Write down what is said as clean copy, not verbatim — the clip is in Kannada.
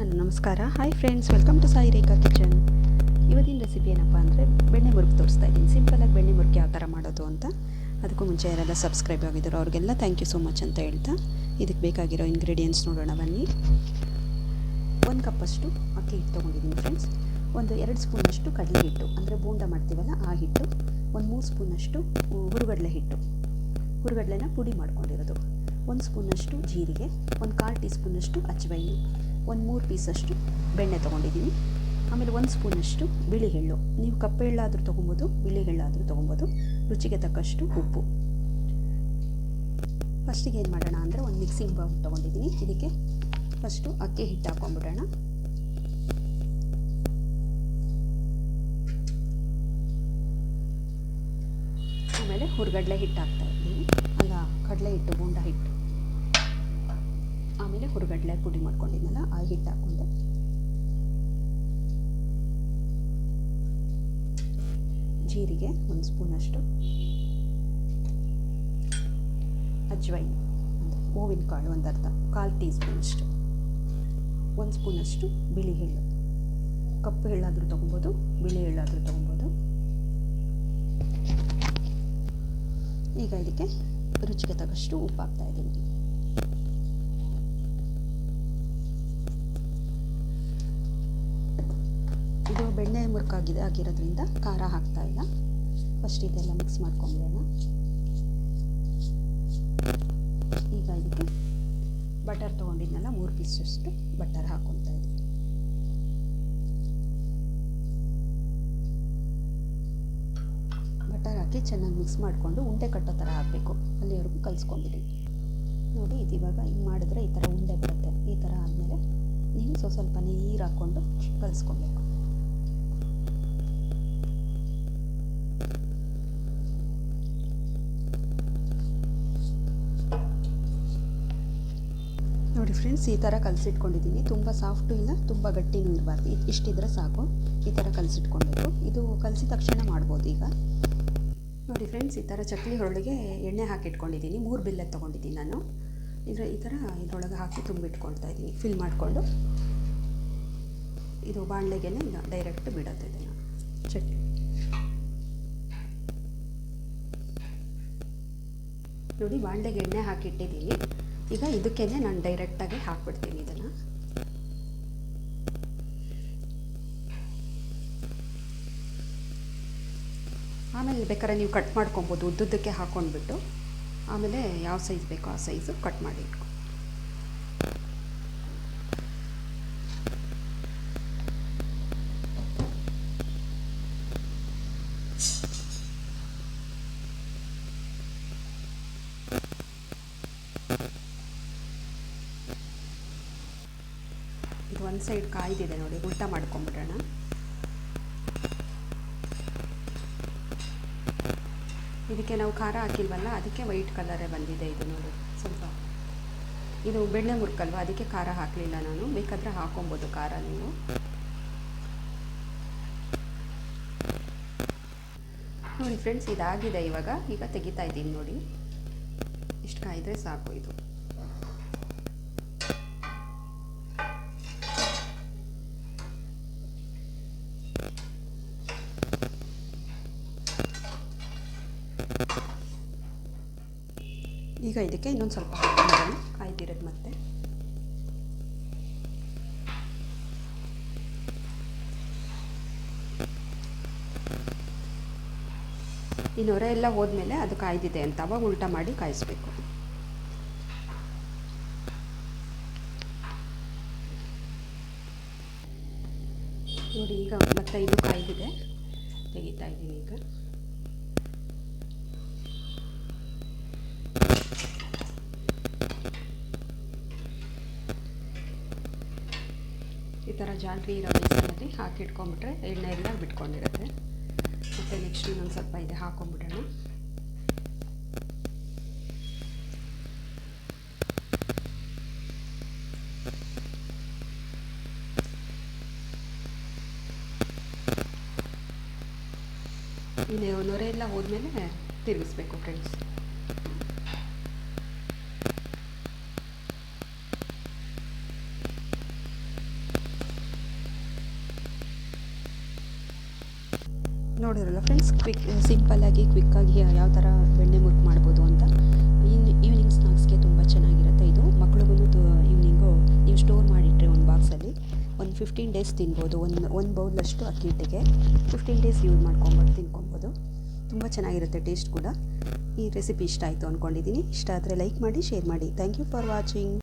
ನನ್ನ ನಮಸ್ಕಾರ. Hi friends, welcome to Sai Rekha kitchen. ಇವತ್ತಿನ ರೆಸಿಪಿ ಏನಪ್ಪ ಅಂದರೆ ಬೆಣ್ಣೆ ಮುರುಕು ತೋರಿಸ್ತಾ ಇದ್ದೀನಿ. ಸಿಂಪಲಾಗಿ ಬೆಣ್ಣೆ ಮುರುಕು ಯಾವ ಥರ ಮಾಡೋದು ಅಂತ. ಅದಕ್ಕೂ ಮುಂಚೆ ಯಾರೆಲ್ಲ ಸಬ್ಸ್ಕ್ರೈಬ್ ಆಗಿದ್ರು ಅವ್ರಿಗೆಲ್ಲ ಥ್ಯಾಂಕ್ ಯು ಸೋ ಮಚ್ ಅಂತ ಹೇಳ್ತಾ ಇದಕ್ಕೆ ಬೇಕಾಗಿರೋ ಇಂಗ್ರೀಡಿಯೆಂಟ್ಸ್ ನೋಡೋಣ ಬನ್ನಿ. 1 ಕಪ್ಪಷ್ಟು ಅಕ್ಕಿ ಹಿಟ್ಟು ತೊಗೊಂಡಿದ್ದೀನಿ ಫ್ರೆಂಡ್ಸ್. ಒಂದು 2 ಸ್ಪೂನಷ್ಟು ಕಡಲೆ ಹಿಟ್ಟು ಅಂದರೆ ಬೋಂಡ ಮಾಡ್ತೀವಲ್ಲ ಆ ಹಿಟ್ಟು, ಒಂದು 3 ಸ್ಪೂನಷ್ಟು ಹುರುಗಡಲೆ ಹಿಟ್ಟು, ಹುರುಗಡಲೆನ ಪುಡಿ ಮಾಡ್ಕೊಂಡಿರೋದು, 1 ಸ್ಪೂನಷ್ಟು ಜೀರಿಗೆ, ಒಂದು 1/4 ಟೀ ಸ್ಪೂನಷ್ಟು ಅಚ್ಚವೈನು, ಒಂದು 3 ಪೀಸಷ್ಟು ಬೆಣ್ಣೆ ತೊಗೊಂಡಿದ್ದೀನಿ. ಆಮೇಲೆ 1 ಸ್ಪೂನಷ್ಟು ಬಿಳಿ ಎಳ್ಳು, ನೀವು ಕಪ್ಪು ಎಳ್ಳಾದರೂ ತೊಗೊಬೋದು, ಬಿಳಿ ಎಳ್ಳಾದರೂ ತೊಗೊಬೋದು, ರುಚಿಗೆ ತಕ್ಕಷ್ಟು ಉಪ್ಪು. ಫಸ್ಟಿಗೆ ಏನು ಮಾಡೋಣ ಅಂದರೆ ಒಂದು ಮಿಕ್ಸಿಂಗ್ ಬೌಲ್ ತೊಗೊಂಡಿದ್ದೀನಿ. ಇದಕ್ಕೆ ಫಸ್ಟು ಅಕ್ಕಿ ಹಿಟ್ಟು ಹಾಕ್ಕೊಂಡ್ಬಿಡೋಣ. ಆಮೇಲೆ ಹುರುಗಡಲೆ ಹಿಟ್ಟು ಹಾಕ್ತಾಯಿದ್ದೀನಿ, ಅಲ್ಲ ಕಡಲೆ ಹಿಟ್ಟು, ಬೋಂಡ ಹಿಟ್ಟು. ಆಮೇಲೆ ಹುರುಗಡಲೆ ಪುಡಿ ಮಾಡ್ಕೊಂಡಿದ್ನಲ್ಲ ಆ ಹಿಟ್ಟು ಹಾಕ್ಕೊಂಡೆ. ಜೀರಿಗೆ 1 ಸ್ಪೂನಷ್ಟು, ಅಜ್ವೈನ್ ಅಂದರೆ ಹೂವಿನ ಕಾಳು ಒಂದು ಅರ್ಧ, 1/4 ಟೀ ಸ್ಪೂನಷ್ಟು, 1 ಸ್ಪೂನಷ್ಟು ಬಿಳಿ ಎಳ್ಳು, ಕಪ್ಪು ಎಳ್ಳಾದರೂ ತೊಗೊಬೋದು, ಬಿಳಿ ಎಳ್ಳಾದರೂ ತೊಗೊಬೋದು. ಈಗ ಇದಕ್ಕೆ ರುಚಿಗೆ ತಕ್ಕಷ್ಟು ಉಪ್ಪು ಹಾಕ್ತಾಯಿದ್ದೀನಿ. ಇದು ಬೆಣ್ಣೆ ಆಗಿರೋದ್ರಿಂದ ಖಾರ ಹಾಕ್ತಾ ಇಲ್ಲ. ಫಸ್ಟ್ ಇದೆಲ್ಲ ಮಿಕ್ಸ್ ಮಾಡ್ಕೊಂಬಿಡೋಣ. ಈಗ ಇದಕ್ಕೆ ಬಟರ್ ತೊಗೊಂಡಿದ್ನಲ್ಲ 3 ಪೀಸಷ್ಟು ಬಟರ್ ಹಾಕ್ಕೊತಾ ಇದ್ದೀನಿ. ಬಟರ್ ಹಾಕಿ ಚೆನ್ನಾಗಿ ಮಿಕ್ಸ್ ಮಾಡಿಕೊಂಡು ಉಂಡೆ ಕಟ್ಟೋ ಥರ ಹಾಕಬೇಕು, ಅಲ್ಲಿವರೆಗೂ ಕಲಿಸ್ಕೊಂಬಿಡಿ. ನೋಡಿ, ಇದು ಇವಾಗ ಹಿಂಗೆ ಮಾಡಿದ್ರೆ ಈ ಥರ ಉಂಡೆ ಬರುತ್ತೆ. ಈ ಥರ ಆದಮೇಲೆ ನೀವು ಸ್ವಲ್ಪ ನೀರು ಹಾಕ್ಕೊಂಡು ಕಲಿಸ್ಕೊಬೇಕು. ನೋಡಿ ಫ್ರೆಂಡ್ಸ್, ಈ ಥರ ಕಲಸಿಟ್ಕೊಂಡಿದ್ದೀನಿ. ತುಂಬ ಸಾಫ್ಟು ಇಲ್ಲ, ತುಂಬ ಗಟ್ಟಿನೂ ಇರಬಾರ್ದು, ಇಷ್ಟಿದ್ರೆ ಸಾಕು. ಈ ಥರ ಕಲಸಿಟ್ಕೊಳ್ಬೇಕು. ಇದು ಕಲಸಿದ ತಕ್ಷಣ ಮಾಡ್ಬೋದು. ಈಗ ನೋಡಿ ಫ್ರೆಂಡ್ಸ್, ಈ ಥರ ಚಕ್ಲಿ ಹೊರಳಿಗೆ ಎಣ್ಣೆ ಹಾಕಿಟ್ಕೊಂಡಿದ್ದೀನಿ. 3 ಬಿಲ್ಲೆ ತೊಗೊಂಡಿದ್ದೀನಿ ನಾನು. ಈ ಥರ ಇದರೊಳಗೆ ಹಾಕಿ ತುಂಬಿಟ್ಕೊಳ್ತಾ ಇದ್ದೀನಿ, ಫಿಲ್ ಮಾಡಿಕೊಂಡು. ಇದು ಬಾಣಲೆಗೆ ಡೈರೆಕ್ಟ್ ಬಿಡೋದು ಇದನ್ನು ಚಟ್ನಿ. ನೋಡಿ, ಬಾಣಲೆಗೆ ಎಣ್ಣೆ ಹಾಕಿಟ್ಟಿದ್ದೀನಿ. ಈಗ ಇದಕ್ಕೇ ನಾನು ಡೈರೆಕ್ಟಾಗಿ ಹಾಕ್ಬಿಡ್ತೀನಿ ಇದನ್ನು. ಆಮೇಲೆ ಬೇಕಾದ್ರೆ ನೀವು ಕಟ್ ಮಾಡ್ಕೊಬೋದು, ಉದ್ದುದ್ದಕ್ಕೆ ಹಾಕ್ಕೊಂಡ್ಬಿಟ್ಟು ಆಮೇಲೆ ಯಾವ ಸೈಜ್ ಬೇಕೋ ಆ ಸೈಜು ಕಟ್ ಮಾಡಿ ಇಟ್ಕೊ. ಇದು ಒಂದು ಸೈಡ್ ಕಾಯ್ದಿದೆ ನೋಡಿ, ಉಲ್ಟಾ ಮಾಡ್ಕೊಂಬಿಡೋಣ. ಇದಕ್ಕೆ ನಾವು ಖಾರ ಹಾಕಿಲ್ವಲ್ಲ, ಅದಕ್ಕೆ ವೈಟ್ ಕಲರೇ ಬಂದಿದೆ ಇದು ನೋಡಿ. ಸ್ವಲ್ಪ ಇದು ಬೆಣ್ಣೆ ಮುರುಕಲ್ವ, ಅದಕ್ಕೆ ಖಾರ ಹಾಕಲಿಲ್ಲ ನಾನು. ಬೇಕಾದರೆ ಹಾಕೊಬೋದು ಖಾರ ನೀವು. ನೋಡಿ ಫ್ರೆಂಡ್ಸ್, ಇದಾಗಿದೆ. ಈಗ ತೆಗಿತಾ ಇದ್ದೀನಿ ನೋಡಿ. ಇಷ್ಟು ಕಾಯಿದ್ರೆ ಸಾಕು ಇದು. ಈಗ ಇದಕ್ಕೆ ಇನ್ನೊಂದು ಸ್ವಲ್ಪ ಹಾಕ್ಕೊಂಡು ಕಾಯ್ದಿರೋದು ಮತ್ತೆ. ಈ ನೊರೆ ಎಲ್ಲ ಹೋದ್ಮೇಲೆ ಅದು ಕಾಯ್ದಿದೆ ಅಂತ ಅವಾಗ ಉಲ್ಟಾ ಮಾಡಿ ಕಾಯಿಸ್ಬೇಕು. ನೋಡಿ, ಈಗ ಮತ್ತೆ ಇದು ಕಾಯ್ದಿದೆ, ತೆಗಿತಾ ಇದ್ದೀನಿ ಈಗ. ಈ ಥರ ಜಾಲರಿ ಇರೋ ಬೇಸನಲ್ಲಿ ಹಾಕಿಟ್ಕೊಂಡ್ಬಿಟ್ರೆ ಎಣ್ಣೆ ಎಲ್ಲ ಬಿಟ್ಕೊಂಡಿರುತ್ತೆ. ಮತ್ತು ನೆಕ್ಸ್ಟ್ ಇನ್ನೊಂದು ಸ್ವಲ್ಪ ಇದೆ ಹಾಕ್ಕೊಂಬಿಡೋಣ. ಇನ್ನು ನೊರೆ ಎಲ್ಲ ಹೋದ್ಮೇಲೆ ತಿರುಗಿಸ್ಬೇಕು ಫ್ರೆಂಡ್ಸ್. ನೋಡಿದ್ರಲ್ಲ ಫ್ರೆಂಡ್ಸ್, ಸಿಂಪಲ್ಲಾಗಿ ಕ್ವಿಕ್ಕಾಗಿ ಯಾವ ಥರ ಬೆಣ್ಣೆ ಮುರುಕು ಮಾಡ್ಬೋದು ಅಂತ. ಈವ್ನಿಂಗ್ ಸ್ನಾಕ್ಸ್ಗೆ ತುಂಬ ಚೆನ್ನಾಗಿರುತ್ತೆ ಇದು. ಮಕ್ಳಿಗೂ ಈವ್ನಿಂಗು ನೀವು ಸ್ಟೋರ್ ಮಾಡಿಟ್ರೆ ಒಂದು ಬಾಕ್ಸಲ್ಲಿ ಒಂದು 15 ಡೇಸ್ ತಿನ್ಬೋದು. ಒಂದು ಬೌಲಷ್ಟು ಅಕ್ಕಿ ಹಿಟ್ಟಿಗೆ 15 ಡೇಸ್ ಯೂಸ್ ಮಾಡ್ಕೊಬೋದು, ತಿನ್ಕೊಬೋದು. ತುಂಬ ಚೆನ್ನಾಗಿರುತ್ತೆ ಟೇಸ್ಟ್ ಕೂಡ. ಈ ರೆಸಿಪಿ ಇಷ್ಟ ಆಯಿತು ಅಂದ್ಕೊಂಡಿದ್ದೀನಿ. ಇಷ್ಟ ಆದರೆ ಲೈಕ್ ಮಾಡಿ, ಶೇರ್ ಮಾಡಿ. Thank you for watching.